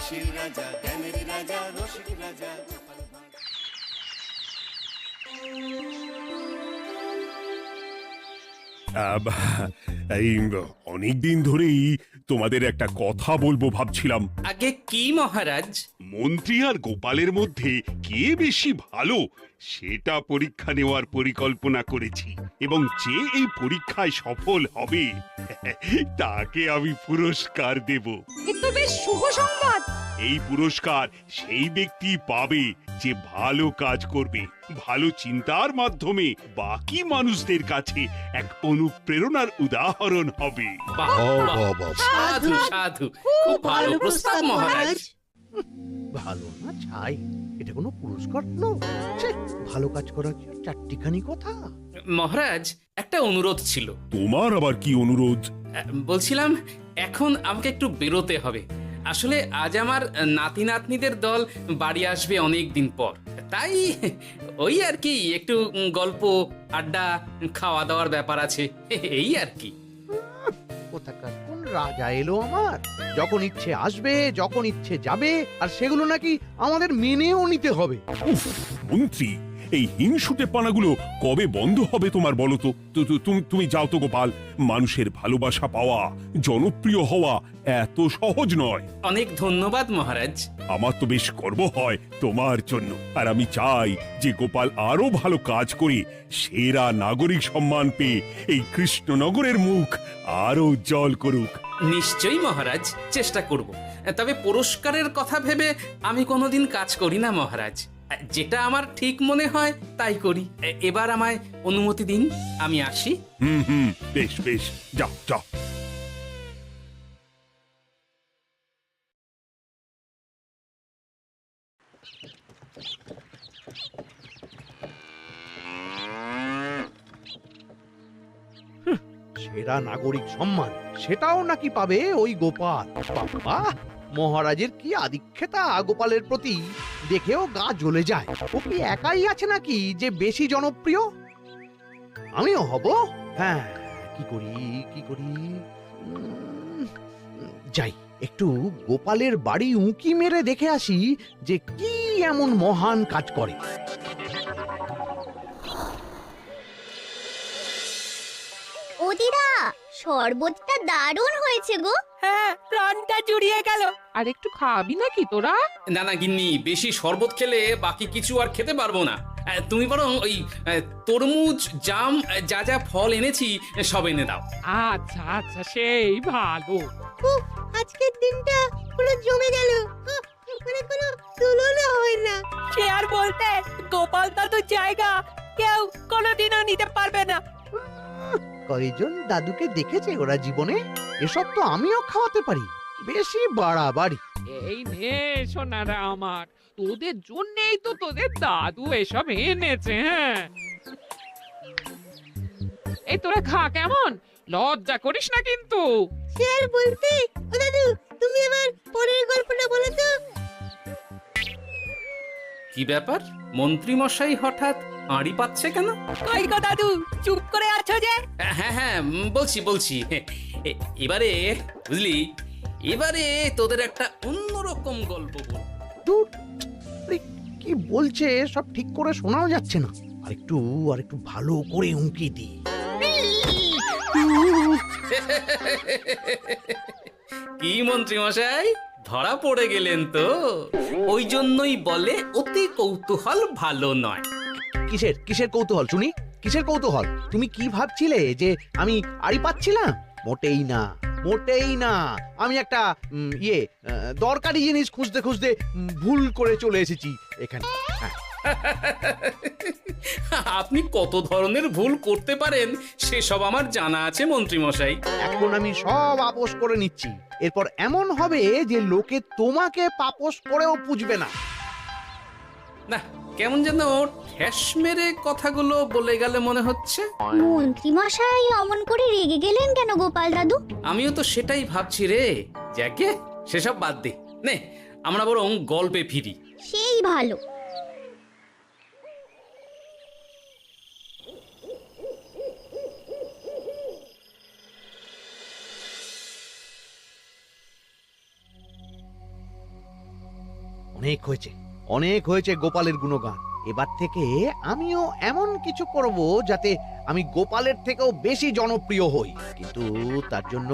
হাসির রাজা, জ্ঞানের রাজা, রসিক রাজা। এই অনেকদিন ধরেই তোমাদের একটা কথা বলবো ভাবছিলাম। আগে কি মহারাজ? মন্ত্রী আর গোপালের মধ্যে কে বেশি ভালো সেটা পরীক্ষা নেওয়ার পরিকল্পনা করেছি, এবং যে এই পরীক্ষায় সফল হবে তাকে আমি পুরস্কার দেব। এ তো বেশ শুভ সংবাদ। এই পুরস্কার সেই ব্যক্তি পাবে যে ভালো কাজ করবে, ভালো চিন্তার মাধ্যমে বাকি মানুষদের কাছে এক অনুপ্রেরণার উদাহরণ হবে। বাহ, বাহ, সাধু সাধু, খুব ভালো প্রস্তাব মহারাজ। ভালো না ছাই, এটা কোনো পুরস্কার নয়। ছে, ভালো কাজ করার কি আর চারটিখানি কথা? মহারাজ, একটা অনুরোধ ছিল। তোমার আবার কি অনুরোধ? বলছিলাম, এখন আমাকে একটু বেরোতে হবে। আসলে আজ আমার নাতি নাতনিদের দল বাড়ি আসবে অনেক দিন পর, তাই ওই আর কি একটু গল্প আড্ডা খাওয়া দাওয়ার ব্যাপার আছে, এই আর কি। কোথাকার কোন রাজা এলো আমার? যখন ইচ্ছে আসবে, যখন ইচ্ছে যাবে, আর সেগুলো নাকি আমাদের মেনেও নিতে হবে। উফ, মন্ত্রী, এই হিংসুটে পানাগুলো কবে বন্ধ হবে তোমার বলো তো? তুমি যাও তো গোপাল। মানুষের ভালোবাসা পাওয়া, জনপ্রিয় হওয়া এত সহজ নয়। অনেক ধন্যবাদ মহারাজ। আমার তো বেশ গর্ব হয় তোমার জন্য, আর আমি চাই যে গোপাল আরো ভালো কাজ করে সেরা নাগরিক সম্মান পেয়ে এই কৃষ্ণনগরের মুখ আরো উজ্জ্বল করুক। নিশ্চয়ই মহারাজ, চেষ্টা করব। তবে পুরস্কারের কথা ভেবে আমি কোনোদিন কাজ করি না মহারাজ। যেটা আমার ঠিক মনে হয় তাই করি। এবার আমায় অনুমতি দিন, আমি আসি। হুম, বেশ বেশ, যাও যাও। সেরা নাগরিক সম্মান সেটাও নাকি পাবে ওই গোপাল। বাবা, মহারাজের কি আদিক্ষেতা গোপালের প্রতি, দেখেও গা জ্বলে যায়। ও কি একাই আছে নাকি যে বেশি জনপ্রিয়? আমিও হব। হ্যাঁ, কি করি কি করি? যাই, একটু গোপালের বাড়ি উঁকি মেরে দেখে আসি যে কি এমন মহান কাজ করে। ও দিদা, শরবতটা দারুণ হয়েছে গো। হ্যাঁ, প্রাণটা জুড়িয়ে গেল। আর একটু খাবি নাকি তোরা? না না গিন্নি, বেশি শরবত খেলে বাকি কিছু আর খেতে পারবো না। তুমি বরং ওই তরমুজ, জাম, যা যা ফল এনেছি সব এনে দাও। আচ্ছা আচ্ছা, সেই ভালো। উফ, আজকের দিনটা পুরো জমে গেল। মানে কোনো তুলনা হয় না। সে আর বলতে, গোপাল দাদুর জায়গা কেউ কোনোদিনও নিতে পারবে না। কয়জন দাদুকে দেখেছে ওরা জীবনে? এসব তো আমিও খাওয়াতে পারি। বেশি বাড়াবাড়ি। এই নে সোনারা আমার, তোদের জন্যই তো তোদের দাদু এসব এনেছে। হ্যাঁ, এই তোরা খা, কেমন? লজ্জা করিস না কিন্তু। সে আর বলতে, ও দাদু, তুমি এবার পরের গল্পটা বলো তো। কি ব্যাপার, মন্ত্রী মশাই হঠাৎ আড়ি পাচ্ছে কেন? কই গো দাদু, চুপ করে আছো যে? হ্যাঁ হ্যাঁ, বলছি। এবারে বুঝলি, এবারে তোদের একটা অন্যরকম গল্প বল। দূর, আরে কি বলছে সব ঠিক করে শোনাও যাচ্ছে না। আর একটু ভালো করে উঁকি দি। কি মন্ত্রী মশাই, ধরা পড়ে গেলেন তো? ওই জন্যই বলে অতি কৌতূহল ভালো নয়। কিসের কিসের কৌতূহল শুনি? কিসের কৌতূহল? তুমি কি ভাবছিলে যে আমি আড়ি পাচ্ছিলাম? মোটেই না, মোটেই না। আমি একটা দরকারি জিনিস খুঁজতে খুঁজতে ভুল করে চলে এসেছি এখানে। হ্যাঁ, আপনি কত ধরনের ভুল করতে পারেন সেসব আমার জানা আছে মন্ত্রী মশাই। এখন আমি সব আপোষ করে নিচ্ছি। এরপর এমন হবে যে লোকে তোমাকে পাপোশ করেও পুজবে না। না, কেমন যেন ঠেস মেরে কথাগুলো বলে গেলে মনে হচ্ছে। মন্ত্রী মশাই অমন করে রেগে গেলেন কেন গোপাল দাদু? আমিও তো সেটাই ভাবছি রে। যাকে সেসব বাদ দে, নে আমরা বরং গল্পে ফিরি। সেই ভালো। অনেক হয়েছে, অনেক হয়েছে গোপালের গুণগান। এবার থেকে আমিও এমন কিছু করব যাতে আমি গোপালের থেকেও বেশি জনপ্রিয় হই, কিন্তু তার জন্য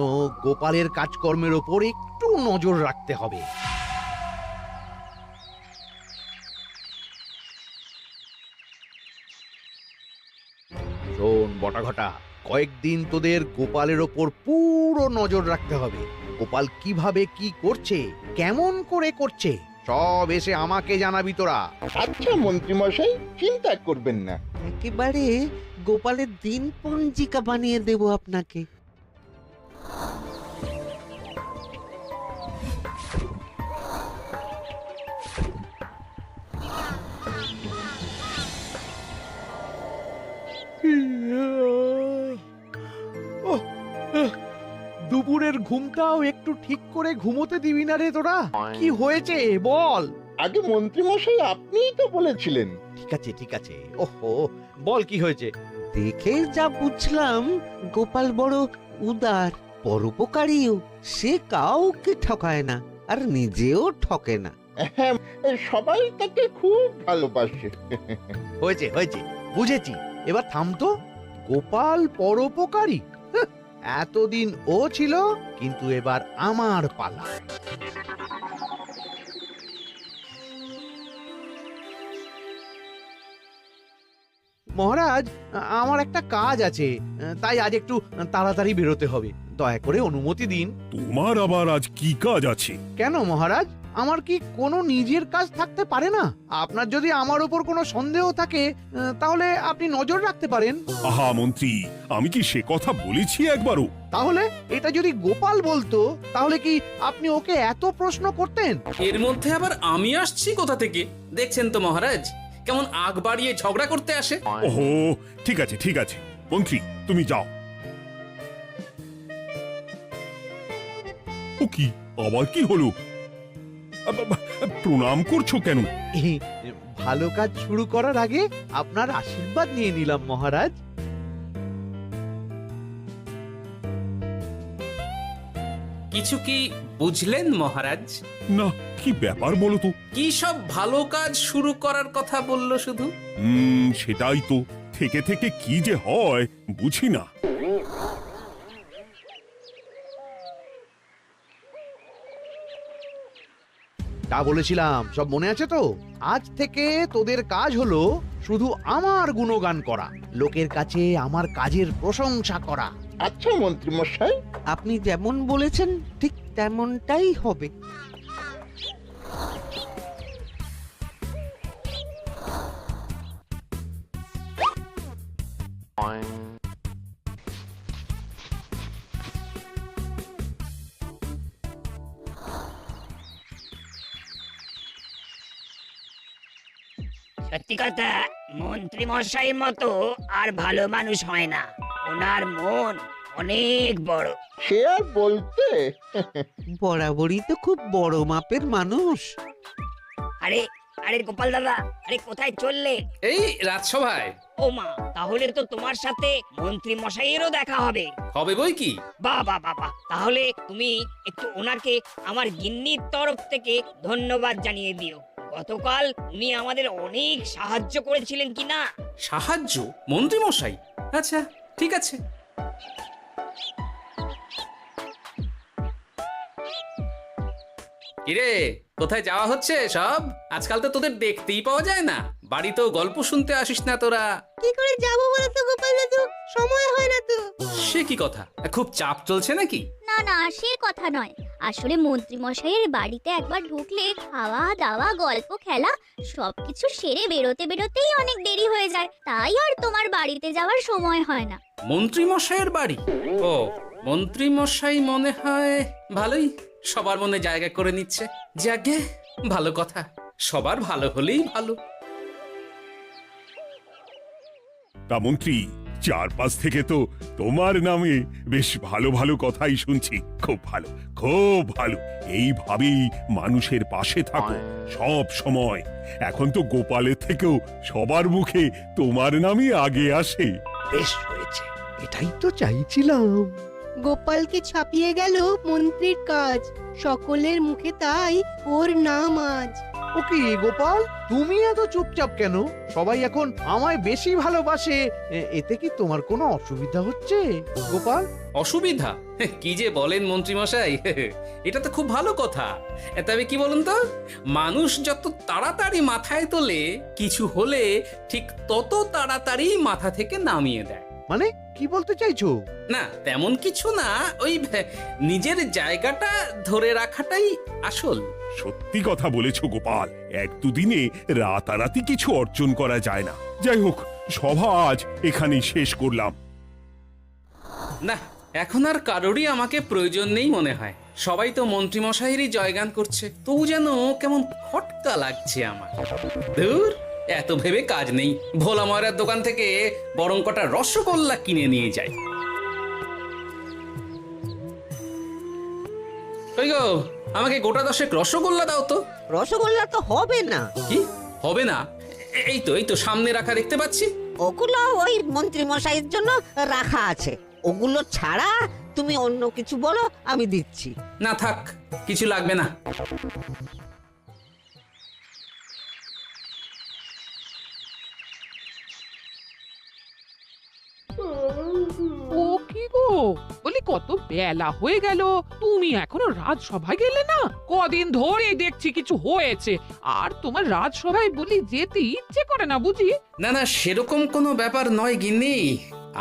গোপালের কাজকর্মের ওপর একটু নজর রাখতে হবে। শোন বটাঘটা, কয়েকদিন তোদের গোপালের ওপর পুরো নজর রাখতে হবে। গোপাল কিভাবে কি করছে, কেমন করে করছে, সব এসে আমাকে জানাবি তোরা। আচ্ছা মন্ত্রীমশাই, চিন্তা করবেন না। একেবারে গোপালের দিন পঞ্জিকা বানিয়ে দেব আপনাকে। ওহ, দুপুরের ঘুমটাও একটু ঠিক করে ঘুমোতে দিবি না রে তোরা? কি হয়েছে বল। আগে মন্ত্রীমশাই আপনিই তো বলেছিলেন। ঠিক আছে ঠিক আছে, ওহো বল কি হয়েছে। দেখে যা বুঝলাম গোপাল বড় উদার, পরোপকারীও। সে কাউকে ঠকায় না, আর নিজেও ঠকে না। হ্যাঁ, সবাই তাকে খুব ভালোবাসে। হয়েছে হয়েছে, বুঝেছি। এবার থাম তো। গোপাল পরোপকারী? হাহ, এতদিন ও ছিল, কিন্তু এবার আমার পালা। মহারাজ, আমার একটা কাজ আছে, তাই আজ একটু তাড়াতাড়ি বেরোতে হবে। দয়া করে অনুমতি দিন। তোমার আবার আজ কি কাজ আছে? কেন মহারাজ, আমার কি কোনো নিজের কাজ থাকতে পারে না? আপনার যদি আমার উপর কোনো সন্দেহ থাকে, তাহলে আপনি নজর রাখতে পারেন। আহা মন্ত্রী, আমি কি সে কথা বলেছি একবারও? তাহলে এটা যদি গোপাল বলতো, তাহলে কি আপনি ওকে এত প্রশ্ন করতেন? এর মধ্যে আবার আমি আসছি কোথা থেকে? দেখছেন তো মহারাজ, কেমন আগ বাড়িয়ে ঝগড়া করতে আসে। ওহো, ঠিক আছে ঠিক আছে, মন্ত্রী তুমি যাও। ও কি, আবার কি হলো? প্রণাম করছো কেন? ভালো কাজ শুরু করার আগে আপনার আশীর্বাদ নিয়ে নিলাম মহারাজ। কিছু কি বুঝলেন মহারাজ? না, কি ব্যাপার বলো তো? কি সব ভালো কাজ শুরু করার কথা বললো শুধু? সেটাই তো, থেকে থেকে কি যে হয় বুঝি না। তা বলেছিলাম, সব মনে আছে তো? আজ থেকে তোদের কাজ হলো শুধু আমার গুণগান করা, লোকের কাছে আমার কাজের প্রশংসা করা। আচ্ছা মন্ত্রীমশাই। আপনি যেমন বলেছেন ঠিক তেমনটাই হবে। সত্যি কথা, মন্ত্রী মশাইয়ের মতো আর ভালো মানুষ হয় না। ওনার মন অনেক বড়। সে আর বলতে। বরাবরই তো খুব বড় মাপের মানুষ। আরে আরে গোপাল দাদা, আরে কোথায় চললে? এই রাজসভায়। ও মা, তাহলে তো তোমার সাথে মন্ত্রী মশাইয়েরও দেখা হবে। হবে বই কি? বাবা বাবা, তাহলে তুমি একটু ওনাকে আমার গিন্নির তরফ থেকে ধন্যবাদ জানিয়ে দিও। গতকাল উনি আমাদের অনেক সাহায্য করেছিলেন কিনা। সাহায্য? মন্ত্রী মশাই? আচ্ছা ঠিক আছে। কিরে, কোথায় যাওয়া হচ্ছে সব? আজকাল তো তোদের দেখতেই পাওয়া যায় না, বাড়িতেও গল্প শুনতে আসিস না তোরা। কি করে যাবো বলতো গোপাল দাদু, সময় হয় না তো। সে কি কথা, খুব চাপ চলছে নাকি? না না, সে কথা নয়। আসলে মন্ত্রী মশাইয়ের বাড়িতে একবার ঢুকলে খাওয়া দাওয়া গল্প খেলা সবকিছু সেরে বেরোতে বেরোতেই অনেক দেরি হয়ে যায়, তাই আর তোমার বাড়িতে যাওয়ার সময় হয় না। মন্ত্রী মশাইয়ের বাড়ি? ও, মন্ত্রী মশাই মনে হয় ভালোই সবার মনে জায়গা করে নিচ্ছে। যাকে ভালো কথা, সবার ভালো হলেই ভালো। তা মন্ত্রী, চারপাশ থেকে তো তোমার নামে বেশ ভালো ভালো কথাই শুনছি। খুব ভালো, খুব ভালো। এইভাবেই মানুষের পাশে থাকো সব সময়। এখন তো গোপালের থেকেও সবার মুখে তোমার নামই আগে আসে। বেশ হয়েছে, এটাই তো চাইছিলাম। গোপালকে ছাপিয়ে গেল মন্ত্রীর কাজ, সকলের মুখে তাই ওর নাম আজ। ও কি গোপাল, তুমি এত চুপচাপ কেন? সবাই এখন আমায় বেশি ভালোবাসে, এতে কি তোমার কোনো অসুবিধা হচ্ছে গোপাল? অসুবিধা? কি যে বলেন মন্ত্রীমশাই, এটা তো খুব ভালো কথা। তবে কি বলুন তো, মানুষ যত তাড়াতাড়ি মাথায় তোলে, কিছু হলে ঠিক তত তাড়াতাড়ি মাথা থেকে নামিয়ে দেয়। মানে কি বলতে চাইছো? না তেমন কিছু না, ওই নিজের জায়গাটা ধরে রাখাটাই আসল। সত্যি কথা বলেছো গোপাল, এক দুদিনে রাতারাতি কিছু অর্জন করা যায় না। যাই হোক, সভা আজ এখানেই শেষ করলাম। না, এখন আর কারোরই আমাকে প্রয়োজন নেই মনে হয়। সবাই তো মন্ত্রীমশাইয়েরই জয়গান করছে, তবু যেন কেমন খটকা লাগছে আমার। ধুর, এত ভেবে কাজ নেই, ভোলা ময়রার দোকান থেকে বরং কটা রসগোল্লা কিনে নিয়ে যাই। ওই গো, আমাকে গোটা 10 রসগোল্লা দাও তো। রসগোল্লা তো হবে না। কি হবে না? এই তো সামনে রাখা দেখতে পাচ্ছি। ওগুলো ওই মন্ত্রী মশাইয়ের জন্য রাখা আছে, ওগুলো ছাড়া তুমি অন্য কিছু বলো, আমি দিচ্ছি। না থাক, কিছু লাগবে না। ও কি গো, বলি কত বেলা হয়ে গেল, তুমি এখনো রাজসভায় গেলে না? কদিন ধরে দেখছি কিছু হয়েছে, আর তোমার রাজসভায় বলি যেতে ইচ্ছে করে না বুঝি? না না, সেরকম কোনো ব্যাপার নয় গিন্নি।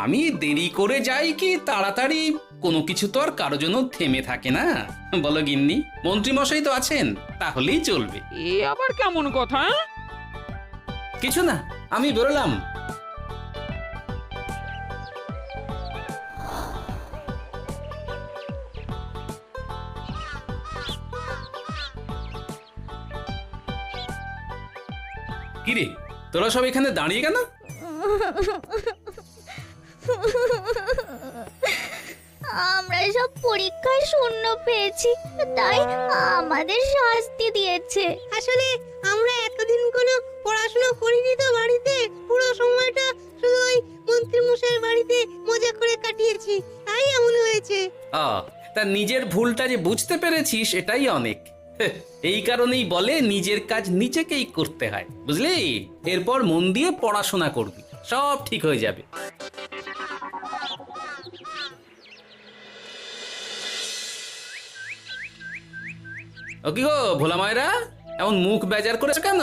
আমি দেরি করে যাই কি তাড়াতাড়ি, কোনো কিছু তো আর কারো জন্য থেমে থাকে না, বলো গিন্নি? মন্ত্রীমশাই তো আছেন, তাহলেই চলবে। এ আবার কেমন কথা? কিছু না, আমি বেরোলাম। কিরে, তোরা সব এখানে দাঁড়িয়ে কেন? আমরা সব পরীক্ষায় শূন্য পেয়েছি, তাই আমাদের শাস্তি দিয়েছে। আসলে আমরা এতদিন কোনো পড়াশোনা করিনি তো বাড়িতে, পুরো সময়টা শুধু ওই মন্ত্রী মশাইয়ের বাড়িতে মজা করে কাটিয়েছি, তাই এমন হয়েছে। তা নিজের ভুলটা যে বুঝতে পেরেছিস, এটাই অনেক। এই কারণেই বলে নিজের কাজ নিজেকেই করতে হয়, বুঝলি? এরপর মন দিয়ে পড়াশোনা করবি, সব ঠিক হয়ে যাবে। ও কি গো ভোলা ময়রা, এমন মুখ বেজার করেছো কেন?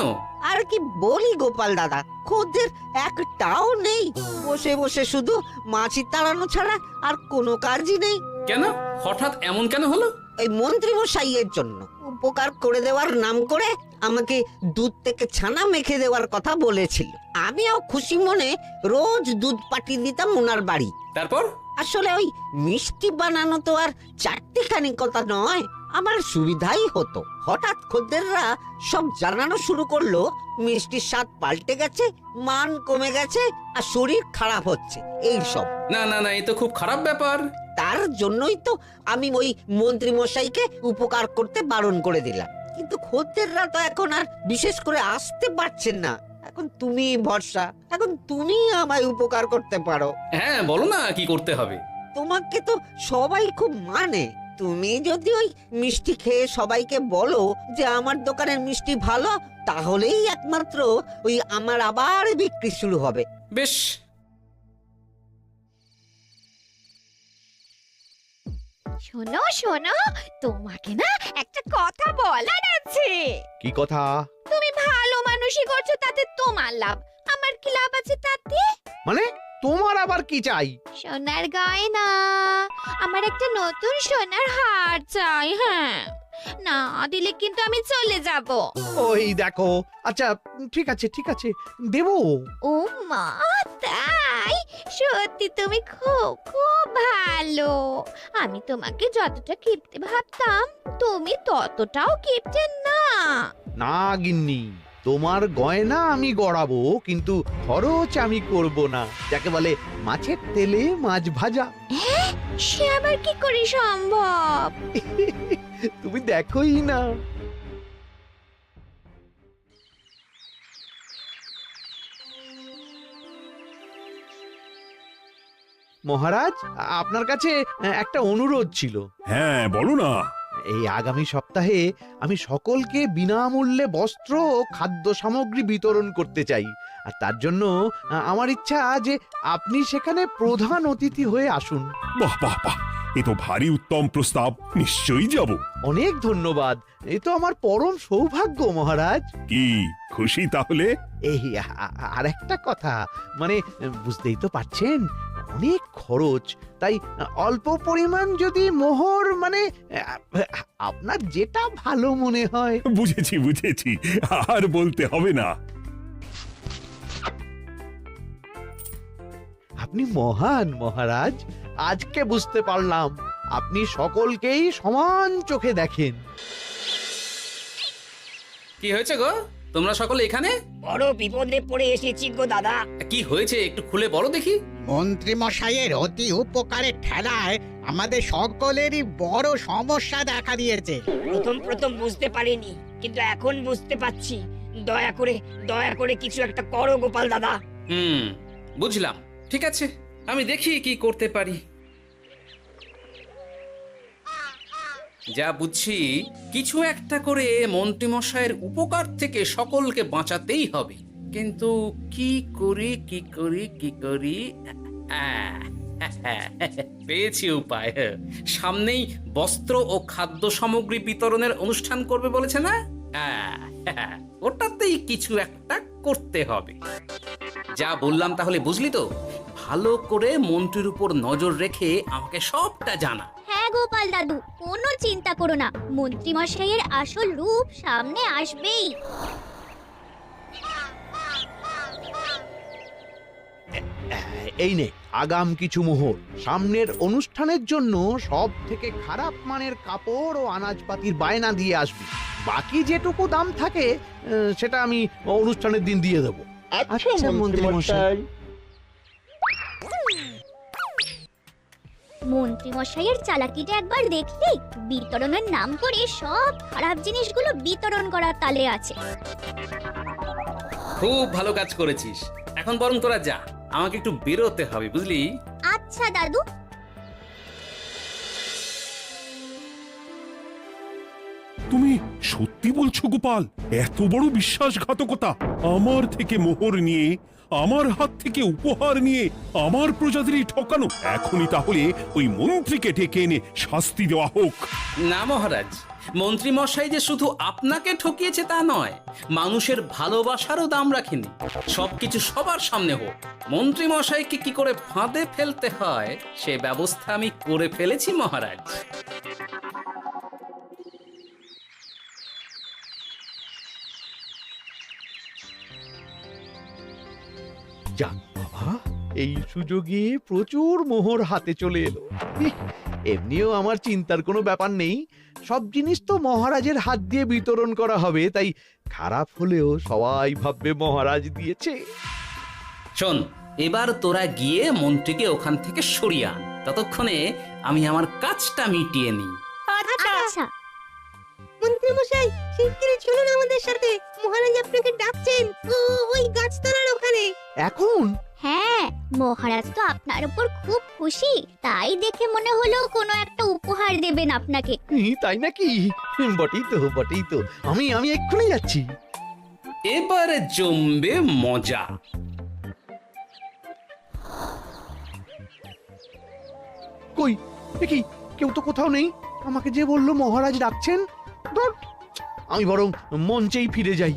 আর কি বলি গোপাল দাদা, খদ্দের একটাও নেই, বসে বসে শুধু মাছি তাড়ানো ছাড়া আর কোনো কাজই নেই। কেন, হঠাৎ এমন কেন হলো? এই মন্ত্রী মশাইয়ের জন্য উপকার করে দেওয়ার নাম করে আমাকে দুধ থেকে ছানা মেখে দেওয়ার কথা বলেছিল। আমিও খুশি মনে রোজ দুধ পাঠিয়ে দিতাম ওনার বাড়ি। তারপর? আসলে ওই মিষ্টি বানানো তো আর চারটিখানি কথা নয়, আমার সুবিধাই হতো। হঠাৎ খদ্দেররা সব জানানো শুরু করলো মিষ্টির স্বাদ পাল্টে গেছে, মান কমে গেছে, আর শরীর খারাপ হচ্ছে, এই সব। না না না, এই তো খুব খারাপ ব্যাপার। তার জন্যই তো আমি ওই মন্ত্রী মশাইকে উপকার করতে বারণ করে দিলাম। কিন্তু খদ্দেররা তো এখন আর বিশেষ করে আসতে পারছেন না। এখন তুমি ভরসা, এখন তুমি আমায় উপকার করতে পারো। হ্যাঁ বলো না, কি করতে হবে? তোমাকে তো সবাই খুব মানে, তুমি যদি ওই মিষ্টি খেয়ে সবাইকে বলো যে আমার দোকানের মিষ্টি ভালো, তাহলেই একমাত্র ওই আমার আবার বিক্রি শুরু হবে। বেশ। শোনো শোনো, তোমাকে না একটা কথা বলার আছে। কি কথা? তুমি ভালো মানুষই করছো, তাতে তোমার লাভ, আমার কি লাভ আছে তাতে? মানে তোমার আবার কি চাই? সোনার গয়না, আমার একটা নতুন সোনার হার চাই। হ্যাঁ, না দিলে কিন্তু আমি চলে যাব। ওই দেখো, আচ্ছা ঠিক আছে ঠিক আছে, দেবো। ও মা, তাই? সত্যি তুমি খুব খুব ভালো। আমি তোমাকে যতটা কিপটে ভাবতাম, তুমি ততটাও কিপটে না। না গিন্নি, তোমার গয়না আমি গড়াবো, কিন্তু খরচ আমি করব না। যাকে বলে মাছের তেলে মাছ ভাজা। সে আবার কি করে সম্ভব? তুমি দেখোই না। মহারাজ, আপনার কাছে একটা অনুরোধ ছিল। হ্যাঁ বলো না। এই আগামী সপ্তাহে আমি সকলকে বিনামূল্যে বস্ত্র ও খাদ্য সামগ্রী বিতরণ করতে চাই। আর তার জন্য আমার ইচ্ছা যে আপনি সেখানে প্রধান অতিথি হয়ে আসুন। বাহ বাহ বাহ, এ তো ভারী উত্তম প্রস্তাব, নিশ্চয়ই যাব। অনেক ধন্যবাদ, এ তো আমার পরম সৌভাগ্য মহারাজ। কি খুশি তাহলে? এই আর একটা কথা, মানে বুঝতেই তো পারছেন অনেক খরচ, তাই অল্প পরিমাণ যদি মোহর, মানে আপনার যেটা ভালো মনে হয়। বুঝেছি বুঝেছি, আর বলতে হবে না। আপনি মহান মহারাজ, আজকে বুঝতে পারলাম আপনি সকলকেই সমান চোখে দেখেন। কি হয়েছে গো, তোমরা সকলে এখানে? বড় বিপদে পড়ে এসেছি গো দাদা। কি হয়েছে একটু খুলে বলো দেখি। মন্ত্রী মশাইয়ের অতি উপকারের ঠেলায় আমাদের সকলেরই বড় সমস্যা দেখা দিয়েছে। প্রথম বুঝতে পারিনি, কিন্তু এখন বুঝতে পারছি। দয়া করে কিছু একটা করো গোপাল দাদা। বুঝলাম, ঠিক আছে, আমি দেখি কি করতে পারি। যা বুঝছি, কিছু একটা করে মন্ত্রীমশাইয়ের উপকার থেকে সকলকে বাঁচাতেই হবে, কিন্তু কি করি পেয়েছি উপায়। সামনেই বস্ত্র ও খাদ্য সামগ্রী বিতরণের অনুষ্ঠান করবে বলেছে না? ওটাতেই কিছু একটা করতে হবে। যা বললাম তাহলে বুঝলি তো? ভালো করে মন্ত্রীর উপর নজর রেখে আমাকে সবটা জানা। হ্যাঁ গোপাল দাদু, কোনো চিন্তা করো না, মন্ত্রী মশাইয়ের আসল রূপ সামনে আসবেই। এই নে আগাম কিছু মোহর। সামনের অনুষ্ঠানের জন্য সব থেকে খারাপ মানের কাপড় ও আনাজপাতির বায়না দিয়ে আসবি। বাকি যেটুকু দাম থাকে সেটা আমি অনুষ্ঠানের দিন দিয়ে দেবো। আচ্ছা মন্ত্রী মশাই। মন্ত্রী মশাইয়ের চালাকিটা একবার দেখলি? বিতরণের নাম করে সব খারাপ জিনিসগুলো বিতরণ করার তালে আছে। খুব ভালো কাজ করেছিস। এখন বরং তোরা যা, আমাকে একটু বেরোতে হবে, বুঝলি? আচ্ছা দাদু। তুমি সত্যি বলছো গোপাল? এত বড় বিশ্বাসঘাতকতা! আমার থেকে মোহর নিয়ে, আমার হাত থেকে উপহার নিয়ে আমার প্রজাদেরই ঠকানো। এখনই তাহলে ওই মন্ত্রীকে ডেকে এনে শাস্তি দেওয়া হোক। না মহারাজ, মন্ত্রী মশাই যে শুধু আপনাকে ঠকিয়েছে তা নয়, মানুষের ভালোবাসারও দাম রাখেনি। সবকিছু সবার সামনে হোক। মন্ত্রী মশাইকে কি করে ফাঁদে ফেলতে হয় সে ব্যবস্থা আমি করে ফেলেছি মহারাজ। যাক বাবা, এই সুযোগে প্রচুর মোহর হাতে চলে এলো। এমনিও আমার চিন্তার কোনো ব্যাপার নেই, সব জিনিস তো মহারাজের হাত দিয়ে বিতরণ করা হবে, তাই খারাপ হলেও সবাই ভাববে মহারাজ দিয়েছে। শোন, এবার তোরা গিয়ে মন্ত্রীকে ওখান থেকে সরিয়ে আন, ততক্ষণে আমি আমার কাজটা মিটিয়ে নিই। আচ্ছা। মন্ত্রী মশাই, শিগগিরই চলুন আমাদের সাথে, মহারাজ আপনাকে ডাকছেন ওই গাছতলার ওখানে। এখন? হ্যাঁ, মহারাজ তো আপনার উপর খুব খুশি, তাই দেখে মনে হলো কোনো একটা উপহার দেবেন আপনাকে। তাই নাকি? বটেই তো, আমি এক্ষুনি যাচ্ছি। এবারে জমবে মজা। কই দেখি কেউ তো কোথাও নেই। আমাকে যে বললো মহারাজ ডাকছেন, ধর আমি বরং মঞ্চেই ফিরে যাই।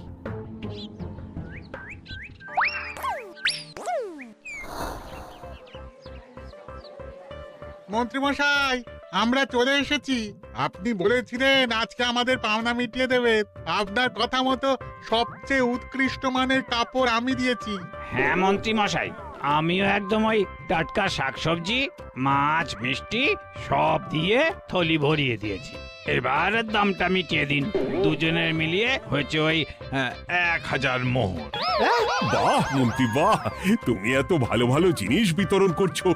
মন্ত্রী মশাই, আমরা চলে এসেছি। আপনি বলেছিলেন আজকে আমাদের পাওনা মিটিয়ে দেবেন। আপনার কথা মতো সবচেয়ে উৎকৃষ্ট মানের কাপড় আমি দিয়েছি। হ্যাঁ মন্ত্রী মশাই, আমিও একদম ওই টাটকা শাকসবজি, মাছ, মিষ্টি সব দিয়ে থলি ভরিয়ে দিয়েছি। এবার দামটা মিটিয়ে দিন। দুজনের মিলিয়ে হয়েছে ওই 1000 মোহর। বাহ মন্ত্রী বাহ, তুমি এত ভালো ভালো জিনিস বিতরণ করছো,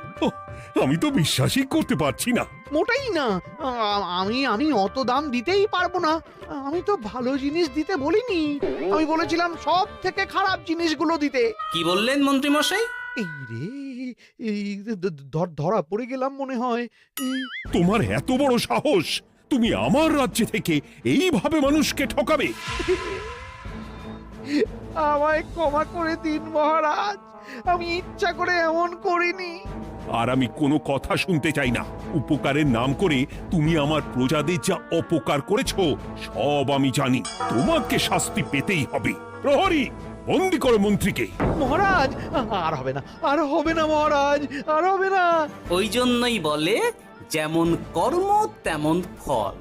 আমি তো বিশ্বাসই করতে পারছি না। মোটাই না, আমি অত দাম দিতেই পারবো না। আমি তো ভালো জিনিস দিতে বলিনি, আমি বলেছিলাম সব থেকে খারাপ জিনিসগুলো দিতে। কি বললেন মন্ত্রী মশাই? এই রে, এই ধরা পড়ে গেলাম মনে হয়। তোমার এত বড় সাহস! তুমি আমার রাজ্যে থেকে এইভাবে মানুষকে ঠকাবে? আমায় ক্ষমা করে দিন মহারাজ, আমি ইচ্ছা করে এমন করিনি। আর আমি কোনো কথা শুনতে চাই না। উপকারের নাম করে তুমি আমার প্রজাদের যা অপকার করেছো সব আমি জানি। তোমাকে শাস্তি পেতেই হবে। প্রহরী, বন্দি করো মন্ত্রীকে। মহারাজ, আর হবে না, আর হবে না মহারাজ, আর হবে না। ওই জন্যই বলে যেমন কর্ম তেমন ফল।